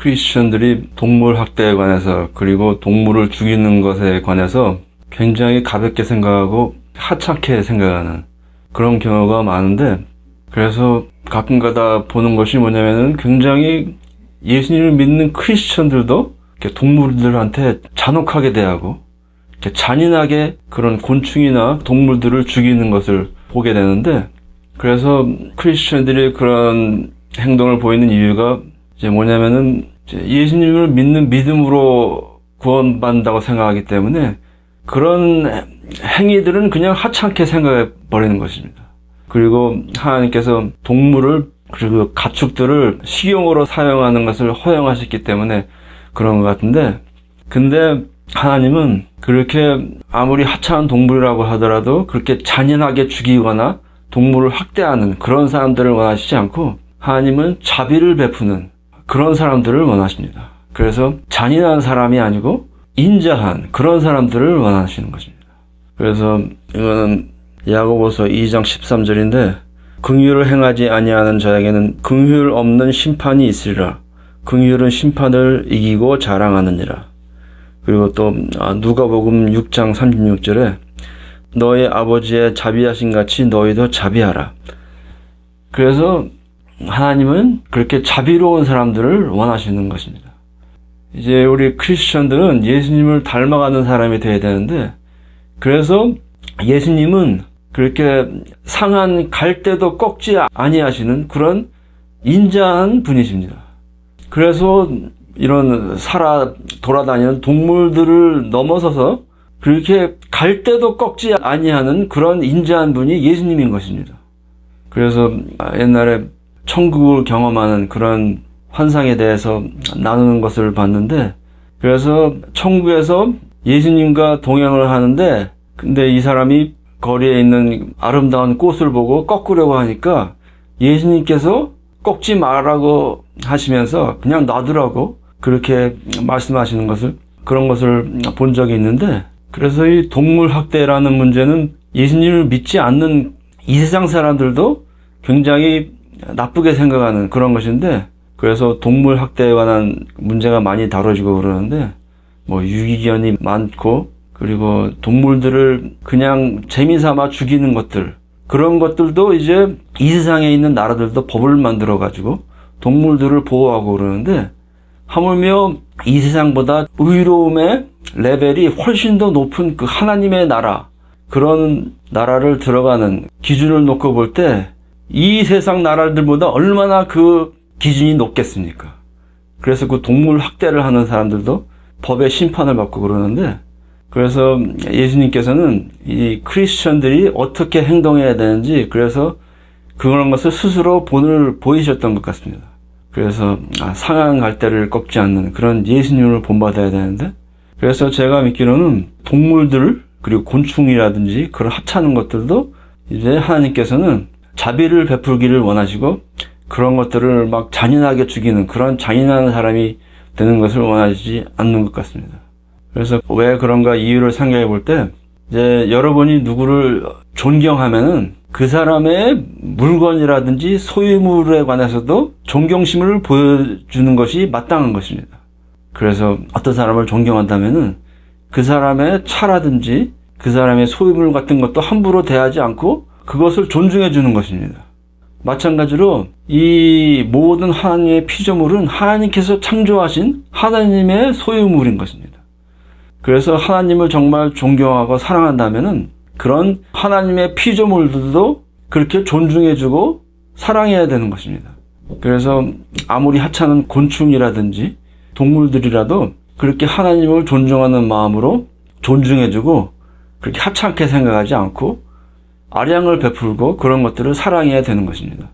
크리스천들이 동물 학대에 관해서 그리고 동물을 죽이는 것에 관해서 굉장히 가볍게 생각하고 하찮게 생각하는 그런 경우가 많은데, 그래서 가끔가다 보는 것이 뭐냐면은 굉장히 예수님을 믿는 크리스천들도 이렇게 동물들한테 잔혹하게 대하고 이렇게 잔인하게 그런 곤충이나 동물들을 죽이는 것을 보게 되는데, 그래서 크리스천들이 그런 행동을 보이는 이유가 이제 뭐냐면은 이제 예수님을 믿는 믿음으로 구원받는다고 생각하기 때문에 그런 행위들은 그냥 하찮게 생각해 버리는 것입니다. 그리고 하나님께서 동물을 그리고 가축들을 식용으로 사용하는 것을 허용하셨기 때문에 그런 것 같은데, 근데 하나님은 그렇게 아무리 하찮은 동물이라고 하더라도 그렇게 잔인하게 죽이거나 동물을 학대하는 그런 사람들을 원하시지 않고 하나님은 자비를 베푸는 그런 사람들을 원하십니다. 그래서 잔인한 사람이 아니고 인자한 그런 사람들을 원하시는 것입니다. 그래서 이거는 야고보서 2장 13절인데, 긍휼을 행하지 아니하는 자에게는 긍휼 없는 심판이 있으리라. 긍휼은 심판을 이기고 자랑하느니라. 그리고 또 누가복음 6장 36절에 너의 아버지의 자비하신 같이 너희도 자비하라. 그래서 하나님은 그렇게 자비로운 사람들을 원하시는 것입니다. 이제 우리 크리스천들은 예수님을 닮아가는 사람이 되어야 되는데, 그래서 예수님은 그렇게 상한 갈대도 꺾지 아니하시는 그런 인자한 분이십니다. 그래서 이런 돌아다니는 동물들을 넘어서서 그렇게 갈대도 꺾지 아니하는 그런 인자한 분이 예수님인 것입니다. 그래서 옛날에 천국을 경험하는 그런 환상에 대해서 나누는 것을 봤는데, 그래서 천국에서 예수님과 동행을 하는데, 근데 이 사람이 거리에 있는 아름다운 꽃을 보고 꺾으려고 하니까 예수님께서 꺾지 말라고 하시면서 그냥 놔두라고 그렇게 말씀하시는 것을, 그런 것을 본 적이 있는데, 그래서 이 동물 학대라는 문제는 예수님을 믿지 않는 이 세상 사람들도 굉장히 나쁘게 생각하는 그런 것인데, 그래서 동물 학대에 관한 문제가 많이 다뤄지고 그러는데, 뭐 유기견이 많고 그리고 동물들을 그냥 재미삼아 죽이는 것들, 그런 것들도 이제 이 세상에 있는 나라들도 법을 만들어 가지고 동물들을 보호하고 그러는데, 하물며 이 세상보다 의로움의 레벨이 훨씬 더 높은 그 하나님의 나라, 그런 나라를 들어가는 기준을 놓고 볼 때 이 세상 나라들보다 얼마나 그 기준이 높겠습니까? 그래서 그 동물 학대를 하는 사람들도 법의 심판을 받고 그러는데, 그래서 예수님께서는 이 크리스천들이 어떻게 행동해야 되는지, 그래서 그런 것을 스스로 본을 보이셨던 것 같습니다. 그래서 상한 갈대를 꺾지 않는 그런 예수님을 본받아야 되는데, 그래서 제가 믿기로는 동물들 그리고 곤충이라든지 그런 하찮은 것들도 이제 하나님께서는 자비를 베풀기를 원하시고 그런 것들을 막 잔인하게 죽이는 그런 잔인한 사람이 되는 것을 원하시지 않는 것 같습니다. 그래서 왜 그런가 이유를 생각해 볼 때, 이제 여러분이 누구를 존경하면은 그 사람의 물건이라든지 소유물에 관해서도 존경심을 보여주는 것이 마땅한 것입니다. 그래서 어떤 사람을 존경한다면은 그 사람의 차라든지 그 사람의 소유물 같은 것도 함부로 대하지 않고 그것을 존중해 주는 것입니다. 마찬가지로 이 모든 하나님의 피조물은 하나님께서 창조하신 하나님의 소유물인 것입니다. 그래서 하나님을 정말 존경하고 사랑한다면은 그런 하나님의 피조물들도 그렇게 존중해주고 사랑해야 되는 것입니다. 그래서 아무리 하찮은 곤충이라든지 동물들이라도 그렇게 하나님을 존중하는 마음으로 존중해주고 그렇게 하찮게 생각하지 않고 아량을 베풀고 그런 것들을 사랑해야 되는 것입니다.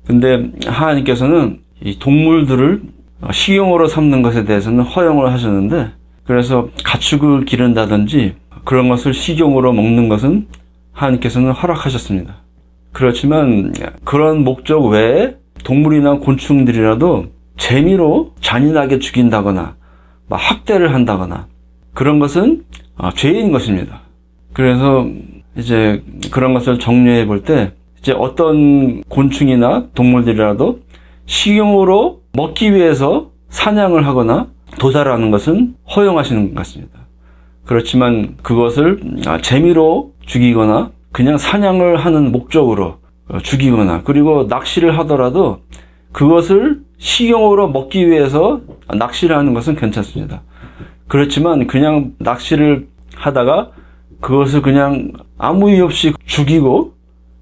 근데 하나님께서는 이 동물들을 식용으로 삼는 것에 대해서는 허용을 하셨는데, 그래서 가축을 기른다든지 그런 것을 식용으로 먹는 것은 하나님께서는 허락하셨습니다. 그렇지만 그런 목적 외에 동물이나 곤충들이라도 재미로 잔인하게 죽인다거나 막 학대를 한다거나 그런 것은 죄인 것입니다. 그래서 이제 그런 것을 정리해 볼 때, 이제 어떤 곤충이나 동물들이라도 식용으로 먹기 위해서 사냥을 하거나 도살을 하는 것은 허용하시는 것 같습니다. 그렇지만 그것을 재미로 죽이거나 그냥 사냥을 하는 목적으로 죽이거나 그리고 낚시를 하더라도 그것을 식용으로 먹기 위해서 낚시를 하는 것은 괜찮습니다. 그렇지만 그냥 낚시를 하다가 그것을 그냥 아무 이유 없이 죽이고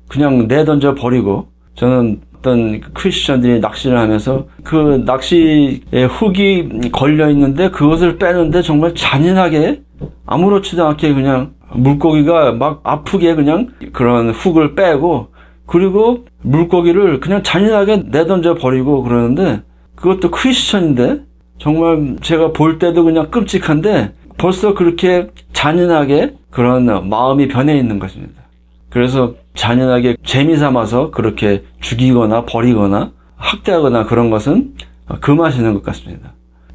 그냥 내던져 버리고, 저는 어떤 크리스천들이 낚시를 하면서 그 낚시에 훅이 걸려 있는데 그것을 빼는데 정말 잔인하게 아무렇지도 않게 그냥 물고기가 막 아프게 그냥 그런 훅을 빼고 그리고 물고기를 그냥 잔인하게 내던져 버리고 그러는데, 그것도 크리스천인데 정말 제가 볼 때도 그냥 끔찍한데 벌써 그렇게 잔인하게 그런 마음이 변해 있는 것입니다. 그래서 잔인하게 재미삼아서 그렇게 죽이거나 버리거나 학대하거나 그런 것은 금하시는 것 같습니다.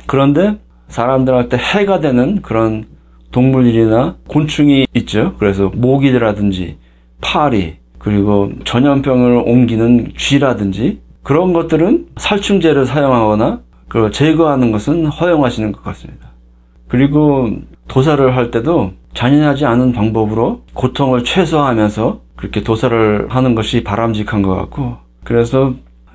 그런데 사람들한테 해가 되는 그런 동물들이나 곤충이 있죠. 그래서 모기라든지 파리, 그리고 전염병을 옮기는 쥐라든지 그런 것들은 살충제를 사용하거나 그 제거하는 것은 허용하시는 것 같습니다. 그리고 도살을 할 때도 잔인하지 않은 방법으로 고통을 최소화하면서 그렇게 도살을 하는 것이 바람직한 것 같고, 그래서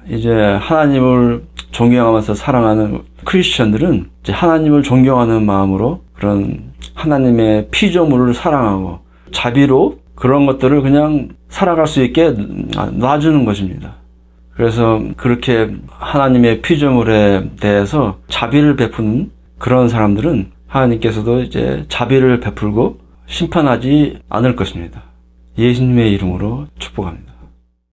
이제 하나님을 존경하면서 사랑하는 크리스천들은 이제 하나님을 존경하는 마음으로 그런 하나님의 피조물을 사랑하고 자비로 그런 것들을 그냥 살아갈 수 있게 놔주는 것입니다. 그래서 그렇게 하나님의 피조물에 대해서 자비를 베푸는 그런 사람들은 하나님께서도 이제 자비를 베풀고 심판하지 않을 것입니다. 예수님의 이름으로 축복합니다.